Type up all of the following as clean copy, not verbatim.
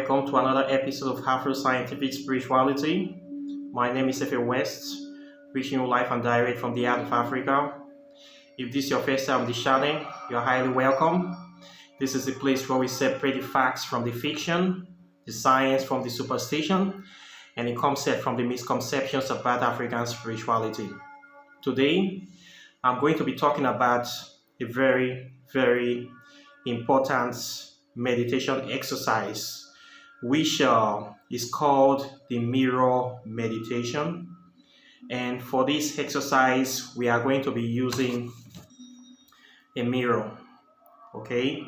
welcome to another episode of Afro Scientific Spirituality. My name is Efe West, reaching you live and direct from the heart of Africa. If this is your first time on the channel, you're highly welcome. This is a place where we separate the facts from the fiction, the science from the superstition, and the concept from the misconceptions about African spirituality. Today, I'm going to be talking about a very, very important meditation exercise, which is called the mirror meditation. And for this exercise, we are going to be using a mirror. Okay,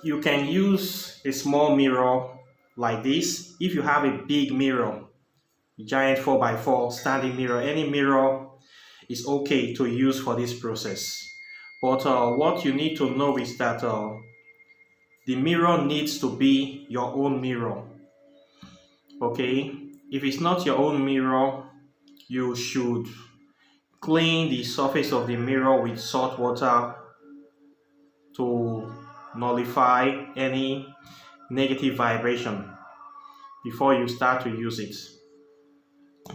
you can use a small mirror like this. If you have a big mirror, giant 4x4 standing mirror, any mirror is okay to use for this process. But what you need to know is that the mirror needs to be your own mirror. Okay, if it's not your own mirror, you should clean the surface of the mirror with salt water to nullify any negative vibration before you start to use it.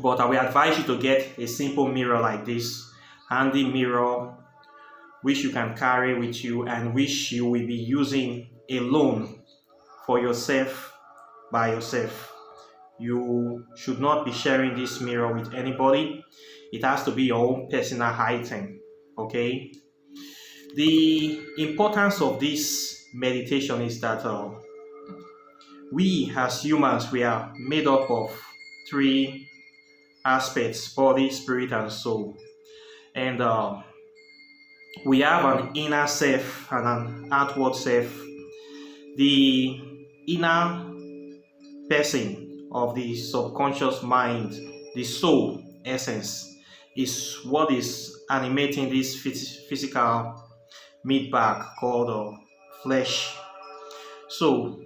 But I will advise you to get a simple mirror like this, handy mirror, which you can carry with you and which you will be using alone for yourself, by yourself. You should not be sharing this mirror with anybody. It has to be your own personal item. Okay, the importance of this meditation is that we as humans, we are made up of three aspects: body, spirit, and soul. And we have an inner self and an outward self. The inner person of the subconscious mind, the soul essence, is what is animating this physical meat bag called flesh. So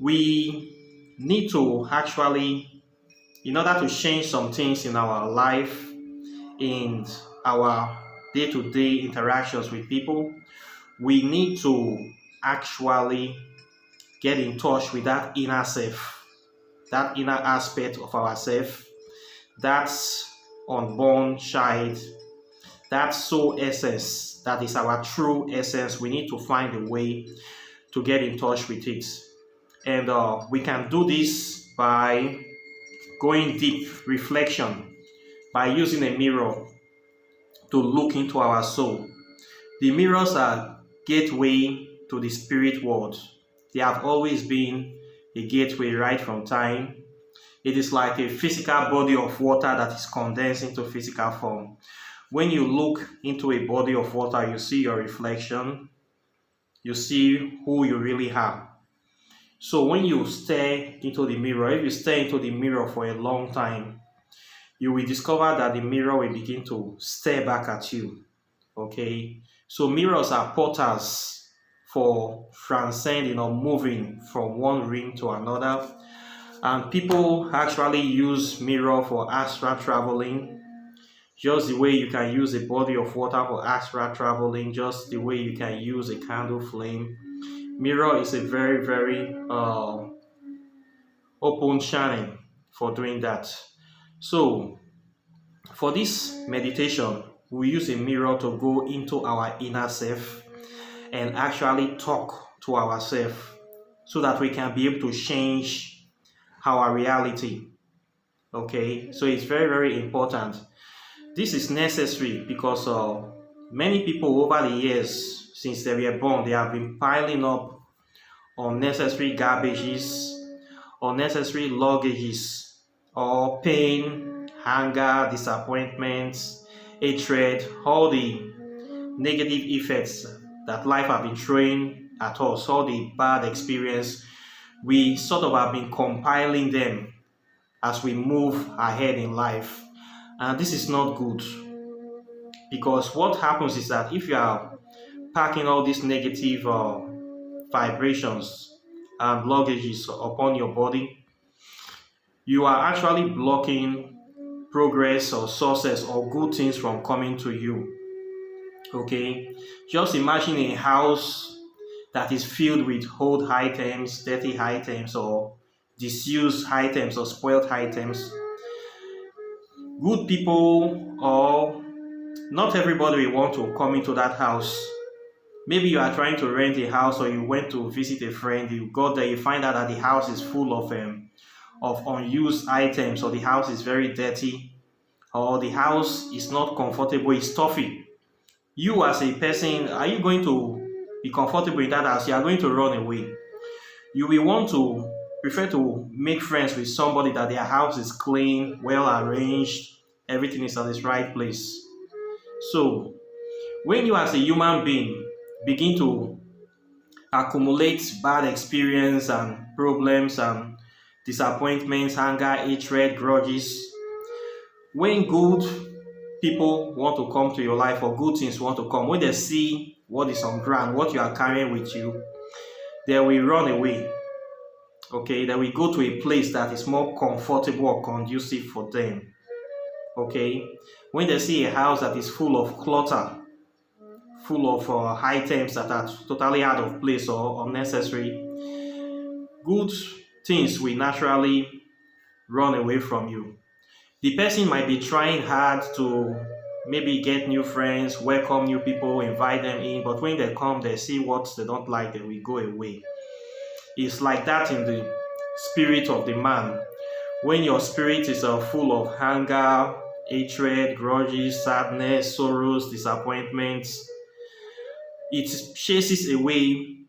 we need to actually, in order to change some things in our life, in our day-to-day interactions with people, we need to actually get in touch with that inner self, that inner aspect of ourself, that's unborn child, that soul essence, that is our true essence. We need to find a way to get in touch with it. And we can do this by going deep reflection, by using a mirror to look into our soul. The mirrors are gateway to the spirit world. They have always been a gateway right from time. It is like a physical body of water that is condensed into physical form. When you look into a body of water, you see your reflection. You see who you really are. So when you stare into the mirror, if you stare into the mirror for a long time, you will discover that the mirror will begin to stare back at you. Okay, so mirrors are portals for transcending or moving from one ring to another. And people actually use mirror for astral traveling, just the way you can use a body of water for astral traveling, just the way you can use a candle flame. Mirror is a very, very open channel for doing that. So for this meditation, we use a mirror to go into our inner self and actually talk to ourselves so that we can be able to change our reality. Okay, so it's very, very important. This is necessary because many people over the years, since they were born, they have been piling up unnecessary garbages, unnecessary luggages, or pain, anger, disappointments, hatred, all the negative effects that life has been throwing at us, all the bad experience. We sort of have been compiling them as we move ahead in life. And this is not good, because what happens is that if you are packing all these negative vibrations and luggages upon your body, you are actually blocking progress or success or good things from coming to you. Okay, just imagine a house that is filled with old items, dirty items, or disused items or spoiled items. Good people, or not everybody will want to come into that house. Maybe you are trying to rent a house, or you went to visit a friend, you got there, you find out that the house is full of unused items, or the house is very dirty, or the house is not comfortable, it's stuffy. You as a person, are you going to be comfortable in that house? You are going to run away. You will want to prefer to make friends with somebody that their house is clean, well arranged, everything is at its right place. So when you as a human being begin to accumulate bad experience and problems and disappointments, anger, hatred, grudges, when good people want to come to your life, or good things want to come, when they see what is on ground, what you are carrying with you, they will run away. Okay, they will go to a place that is more comfortable or conducive for them. Okay, when they see a house that is full of clutter, full of items that are totally out of place or unnecessary, good things will naturally run away from you. The person might be trying hard to maybe get new friends, welcome new people, invite them in, but when they come, they see what they don't like, they will go away. It's like that in the spirit of the man. When your spirit is full of anger, hatred, grudges, sadness, sorrows, disappointments, it chases away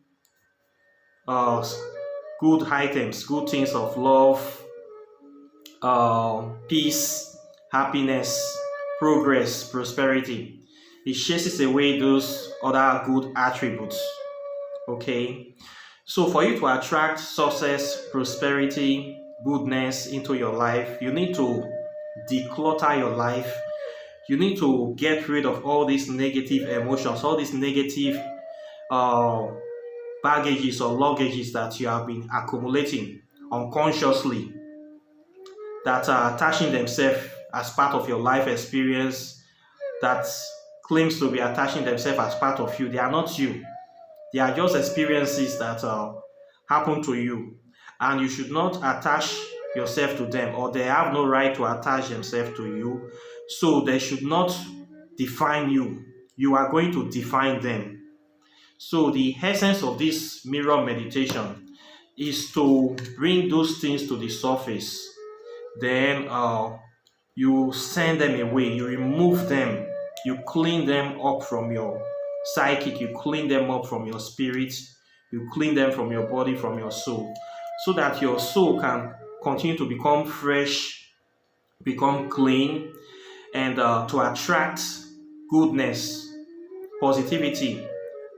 good items, good things of love, peace, happiness, progress, prosperity. It chases away those other good attributes. Okay, so for you to attract success, prosperity, goodness into your life, you need to declutter your life. You need to get rid of all these negative emotions, all these negative baggages or luggages that you have been accumulating unconsciously, that are attaching themselves as part of your life experience, that claims to be attaching themselves as part of you. They are not you. They are just experiences that happen to you, and you should not attach yourself to them, or they have no right to attach themselves to you. So they should not define you. You are going to define them. So the essence of this mirror meditation is to bring those things to the surface. Then you send them away, you remove them, you clean them up from your psychic, you clean them up from your spirit, you clean them from your body, from your soul, so that your soul can continue to become fresh, become clean, and to attract goodness, positivity,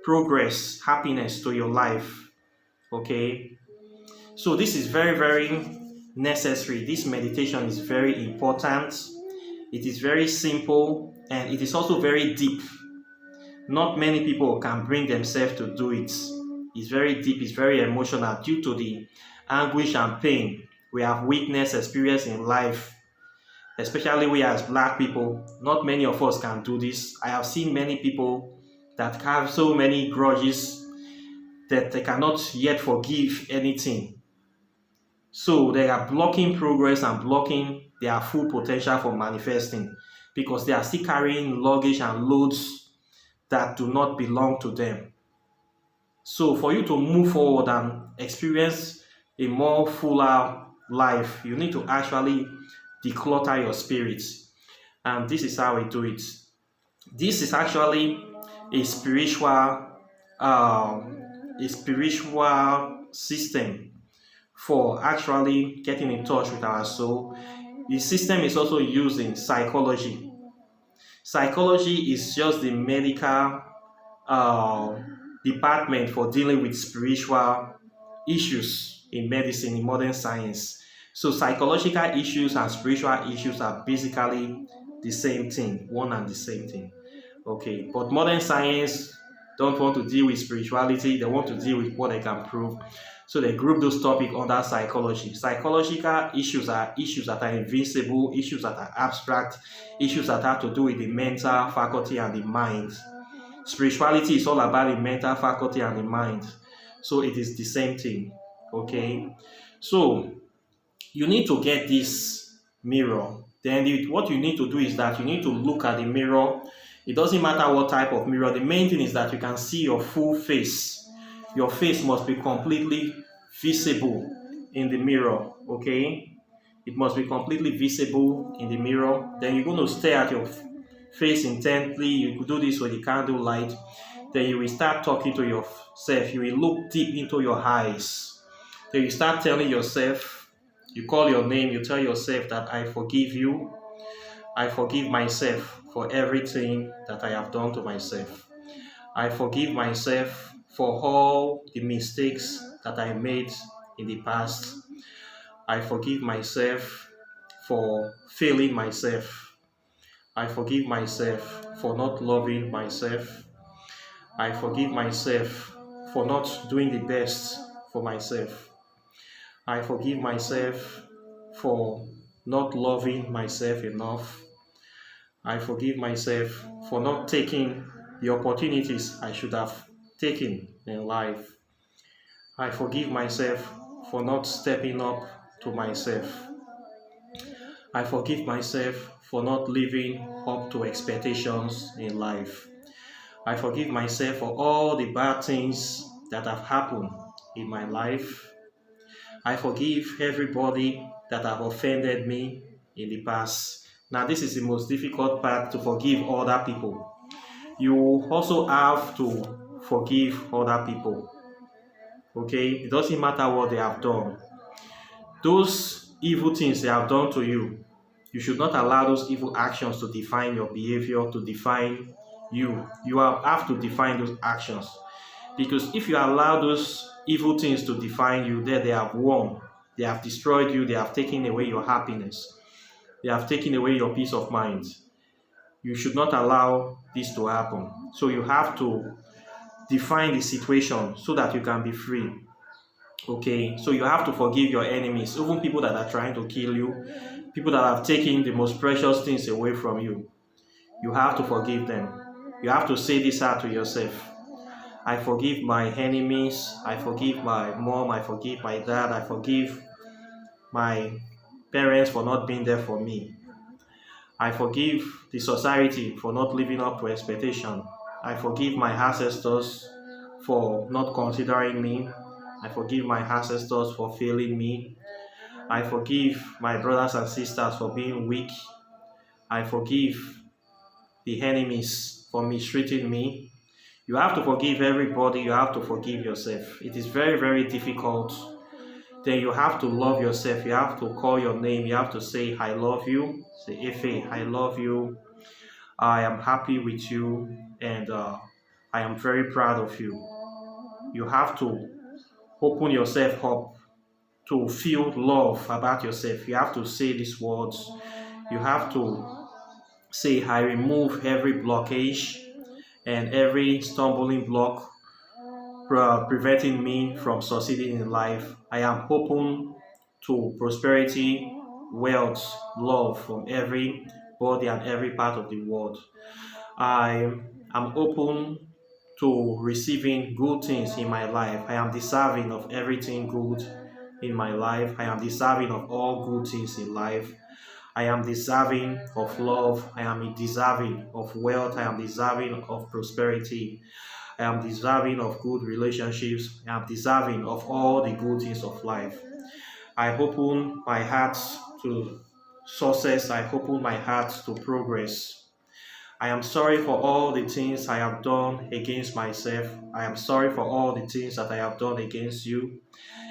progress, happiness to your life. Okay, so this is very, very necessary. This meditation is very important. It is very simple, and it is also very deep. Not many people can bring themselves to do it. It's very deep, it's very emotional due to the anguish and pain we have witnessed, experienced in life, especially we as Black people. Not many of us can do this. I have seen many people that have so many grudges that they cannot yet forgive anything. So they are blocking progress and blocking their full potential for manifesting, because they are still carrying luggage and loads that do not belong to them. So for you to move forward and experience a more fuller life, you need to actually declutter your spirit. And this is how we do it. This is actually a spiritual system for actually getting in touch with our soul. The system is also used in psychology. Psychology is just the medical department for dealing with spiritual issues in medicine, in modern science. So psychological issues and spiritual issues are basically the same thing, one and the same thing. Okay, but modern science don't want to deal with spirituality, they want to deal with what they can prove. So they group those topics under psychology. Psychological issues are issues that are invisible, issues that are abstract, issues that have to do with the mental faculty and the mind. Spirituality is all about the mental faculty and the mind. So it is the same thing. Okay. So you need to get this mirror. Then what you need to do is that you need to look at the mirror. It doesn't matter what type of mirror. The main thing is that you can see your full face. Your face must be completely visible in the mirror. Okay. It must be completely visible in the mirror. Then you're going to stare at your face intently. You could do this with the candle light. Then you will start talking to yourself. You will look deep into your eyes. Then you start telling yourself, you call your name, you tell yourself that I forgive you. I forgive myself for everything that I have done to myself. I forgive myself for all the mistakes that I made in the past. I forgive myself for failing myself. I forgive myself for not loving myself. I forgive myself for not doing the best for myself. I forgive myself for not loving myself enough. I forgive myself for not taking the opportunities I should have taken in life. I forgive myself for not stepping up to myself. I forgive myself for not living up to expectations in life. I forgive myself for all the bad things that have happened in my life. I forgive everybody that have offended me in the past. Now, this is the most difficult part, to forgive other people. You also have to forgive other people. Okay? It doesn't matter what they have done. Those evil things they have done to you, you should not allow those evil actions to define your behavior, to define you. You have to define those actions. Because if you allow those evil things to define you, then they have won. They have destroyed you. They have taken away your happiness. They have taken away your peace of mind. You should not allow this to happen. So you have to define the situation so that you can be free. Okay, so you have to forgive your enemies, even people that are trying to kill you, people that have taken the most precious things away from you. You have to forgive them. You have to say this out to yourself. I forgive my enemies. I forgive my mom. I forgive my dad. I forgive my parents for not being there for me. I forgive the society for not living up to expectation. I forgive my ancestors for not considering me. I forgive my ancestors for failing me. I forgive my brothers and sisters for being weak. I forgive the enemies for mistreating me. You have to forgive everybody. You have to forgive yourself. It is very, very difficult. Then you have to love yourself. You have to call your name. You have to say, I love you. Say, Efe, I love you. I am happy with you. And I am very proud of you. You have to open yourself up to feel love about yourself. You have to say these words. You have to say, I remove every blockage and every stumbling block preventing me from succeeding in life. I am open to prosperity, wealth, love from every body and every part of the world. I am open to receiving good things in my life. I am deserving of everything good in my life. I am deserving of all good things in life. I am deserving of love. I am deserving of wealth. I am deserving of prosperity. I am deserving of good relationships. I am deserving of all the good things of life. I open my heart to success. I open my heart to progress. I am sorry for all the things I have done against myself. I am sorry for all the things that I have done against you,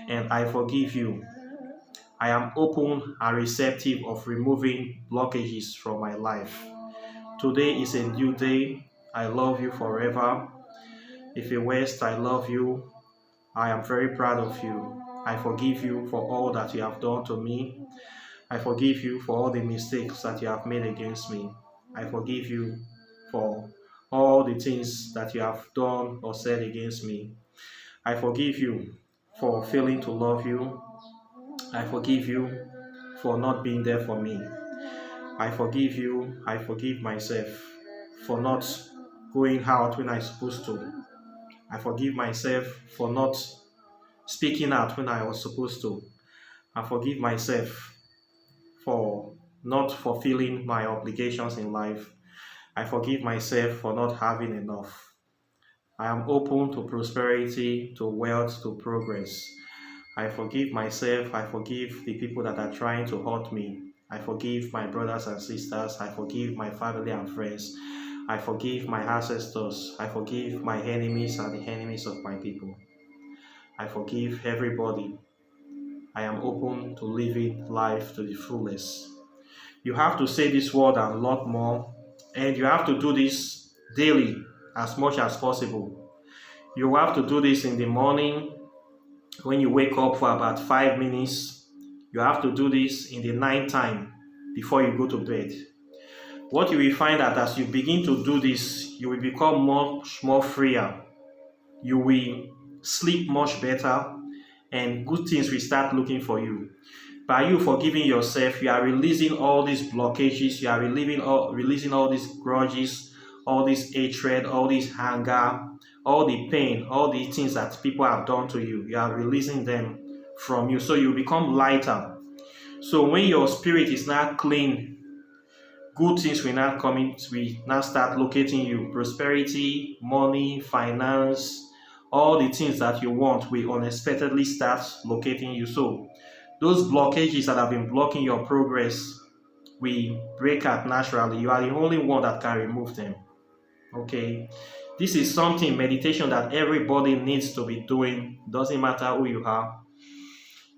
and I forgive you. I am open and receptive of removing blockages from my life. Today is a new day. I love you forever. If you West, I love you. I am very proud of you. I forgive you for all that you have done to me. I forgive you for all the mistakes that you have made against me. I forgive you for all the things that you have done or said against me. I forgive you for failing to love you. I forgive you for not being there for me. I forgive you. I forgive myself for not going out when I'm supposed to. I forgive myself for not speaking out when I was supposed to. I forgive myself for not fulfilling my obligations in life. I forgive myself for not having enough. I am open to prosperity, to wealth, to progress. I forgive myself. I forgive the people that are trying to hurt me. I forgive my brothers and sisters. I forgive my family and friends. I forgive my ancestors. I forgive my enemies and the enemies of my people. I forgive everybody. I am open to living life to the fullest. You have to say this word and a lot more, and you have to do this daily as much as possible. You have to do this in the morning when you wake up for about 5 minutes. You have to do this in the night time before you go to bed. What you will find that as you begin to do this, you will become much more freer. You will sleep much better, and good things will start looking for you. By you forgiving yourself, you are releasing all these blockages, you are releasing all these grudges, all this hatred, all this anger, all the pain, all the things that people have done to you. You are releasing them from you, so you become lighter. So when your spirit is now clean, good things will now come in, will now start locating you. Prosperity, money, finance, all the things that you want will unexpectedly start locating you. So those blockages that have been blocking your progress will break out naturally. You are the only one that can remove them. Okay, this is something, meditation, that everybody needs to be doing. Doesn't matter who you are,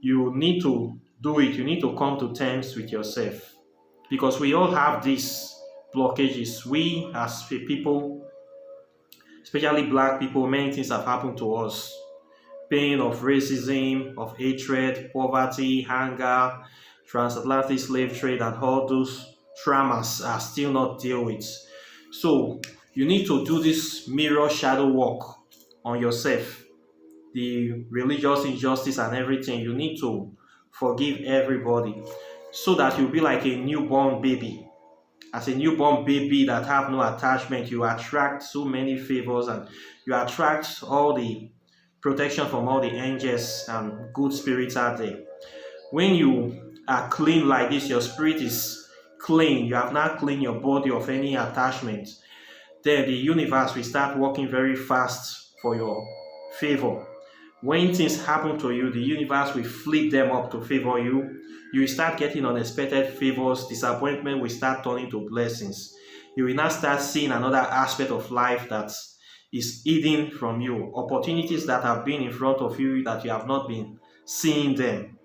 you need to do it. You need to come to terms with yourself, because we all have these blockages. We as people, especially black people, many things have happened to us. Pain of racism, of hatred, poverty, anger, transatlantic slave trade, and all those traumas are still not dealt with. So you need to do this mirror shadow work on yourself. The religious injustice and everything, you need to forgive everybody, so that you'll be like a newborn baby. As a newborn baby that have no attachment, you attract so many favors, and you attract all the protection from all the angels and good spirits out there. When you are clean like this, your spirit is clean, you have not cleaned your body of any attachment, then the universe will start working very fast for your favor. When things happen to you, the universe will flip them up to favor you. You will start getting unexpected favors. Disappointment will start turning to blessings. You will now start seeing another aspect of life that is hidden from you. Opportunities that have been in front of you that you have not been seeing them.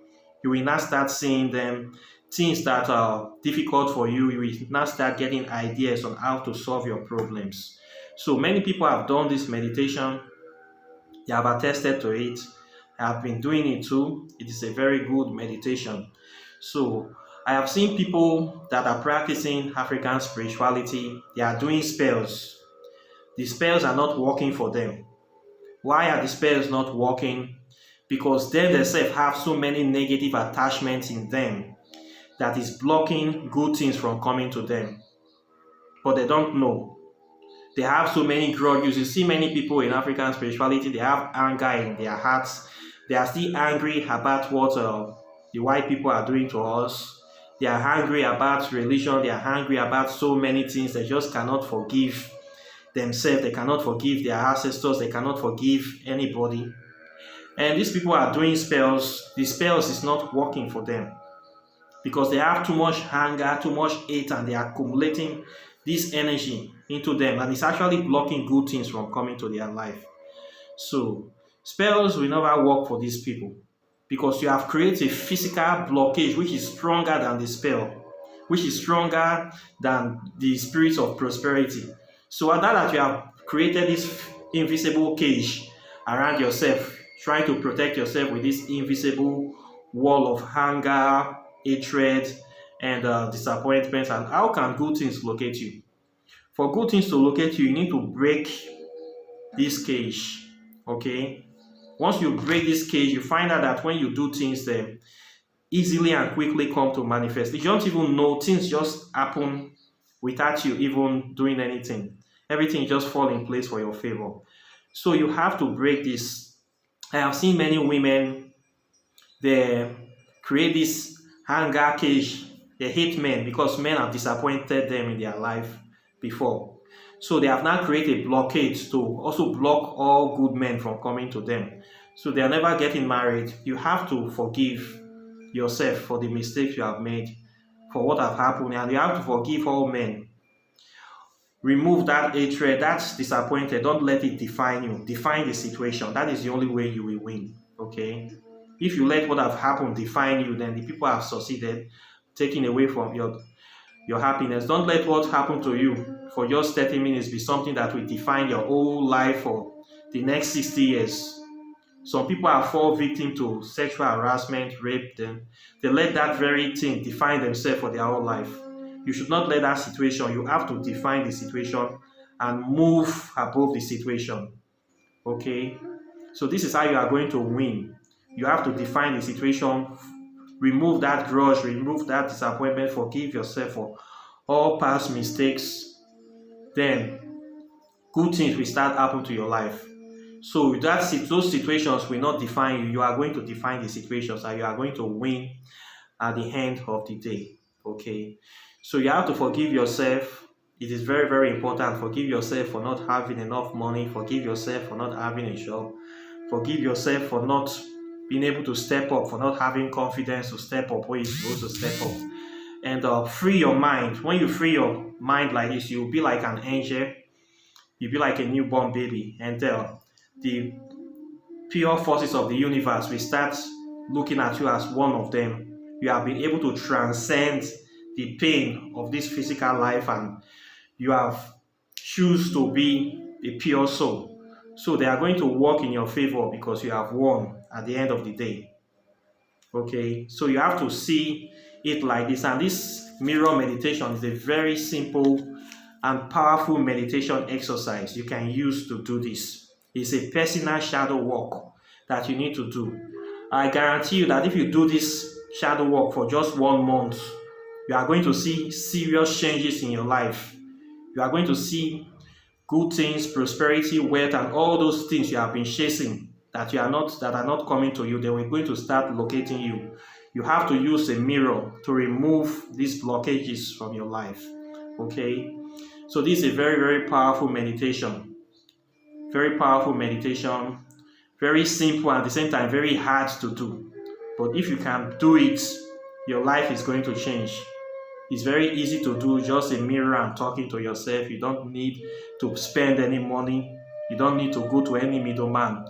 You will now start seeing them. Things that are difficult for you, you will now start getting ideas on how to solve your problems. So many people have done this meditation. They have attested to it. I have been doing it too. It is a very good meditation. So I have seen people that are practicing African spirituality. They are doing spells. The spells are not working for them. Why are the spells not working? Because they themselves have so many negative attachments in them that is blocking good things from coming to them. But they don't know. They have so many grudges. You see many people in African spirituality, they have anger in their hearts. They are still angry about what the white people are doing to us. They are angry about religion. They are angry about so many things. They just cannot forgive themselves. They cannot forgive their ancestors. They cannot forgive anybody. And these people are doing spells. The spells is not working for them, because they have too much anger, too much hate, and they are accumulating this energy into them, and it's actually blocking good things from coming to their life. So spells will never work for these people, because you have created a physical blockage which is stronger than the spell, which is stronger than the spirit of prosperity. So now that you have created this invisible cage around yourself, trying to protect yourself with this invisible wall of anger, hatred, and disappointment, and how can good things locate you? For good things to locate you, you need to break this cage. Okay? Once you break this cage, you find out that when you do things, they easily and quickly come to manifest. You don't even know, things just happen without you even doing anything. Everything just fall in place for your favor. So you have to break this. I have seen many women, they create this anger cage. They hate men because men have disappointed them in their life before. So they have now created a blockade to also block all good men from coming to them. So they are never getting married. You have to forgive yourself for the mistakes you have made, for what have happened, and you have to forgive all men. Remove that hatred, that's disappointed. Don't let it define you. Define the situation. That is the only way you will win. Okay? If you let what have happened define you, then the people have succeeded, taking away from your happiness. Don't let what happened to you for just 30 minutes be something that will define your whole life for the next 60 years. Some people are fall victim to sexual harassment, rape, then they let that very thing define themselves for their whole life. You should not let that situation. You have to define the situation and move above the situation. Okay? So this is how you are going to win. You have to define the situation, remove that grudge, remove that disappointment, forgive yourself for all past mistakes. Then good things will start happening to your life. So those situations will not define you. You are going to define the situations and you are going to win at the end of the day. Okay? So you have to forgive yourself. It is very, very important. Forgive yourself for not having enough money. Forgive yourself for not having a job. Forgive yourself for not being able to step up, for not having confidence to step up where you're supposed to step up. And free your mind. When you free your mind like this, you'll be like an angel. You'll be like a newborn baby. And the pure forces of the universe will start looking at you as one of them. You have been able to transcend the pain of this physical life and you have choose to be a pure soul. So they are going to work in your favor because you have won at the end of the day. Okay, so you have to see it like this. And this mirror meditation is a very simple and powerful meditation exercise you can use to do this. It's a personal shadow work that you need to do. I guarantee you that if you do this shadow work for just 1 month, you are going to see serious changes in your life. You are going to see good things, prosperity, wealth, and all those things you have been chasing that are not coming to you. They were going to start locating you. You have to use a mirror to remove these blockages from your life. Okay? So this is a very, very powerful meditation. Very powerful meditation. Very simple and at the same time very hard to do. But if you can do it, your life is going to change. It's very easy to do, just a mirror and talking to yourself. You don't need to spend any money. You don't need to go to any middleman.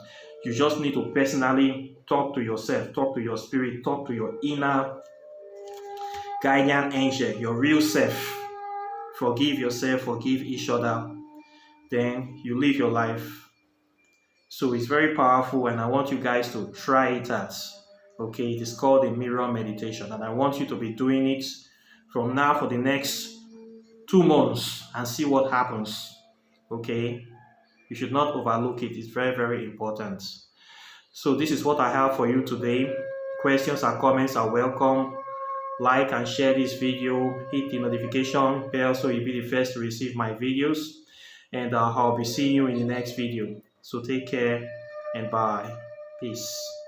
You just need to personally talk to yourself, talk to your spirit, talk to your inner guardian angel, your real self. Forgive yourself, forgive each other. Then you live your life. So it's very powerful and I want you guys to try it out. Okay, it is called a mirror meditation and I want you to be doing it from now for the next 2 months and see what happens. Okay, you should not overlook it. It's very, very important. So this is what I have for you today. Questions and comments are welcome. Like and share this video. Hit the notification bell so you'll be the first to receive my videos. And I'll be seeing you in the next video. So take care and bye. Peace.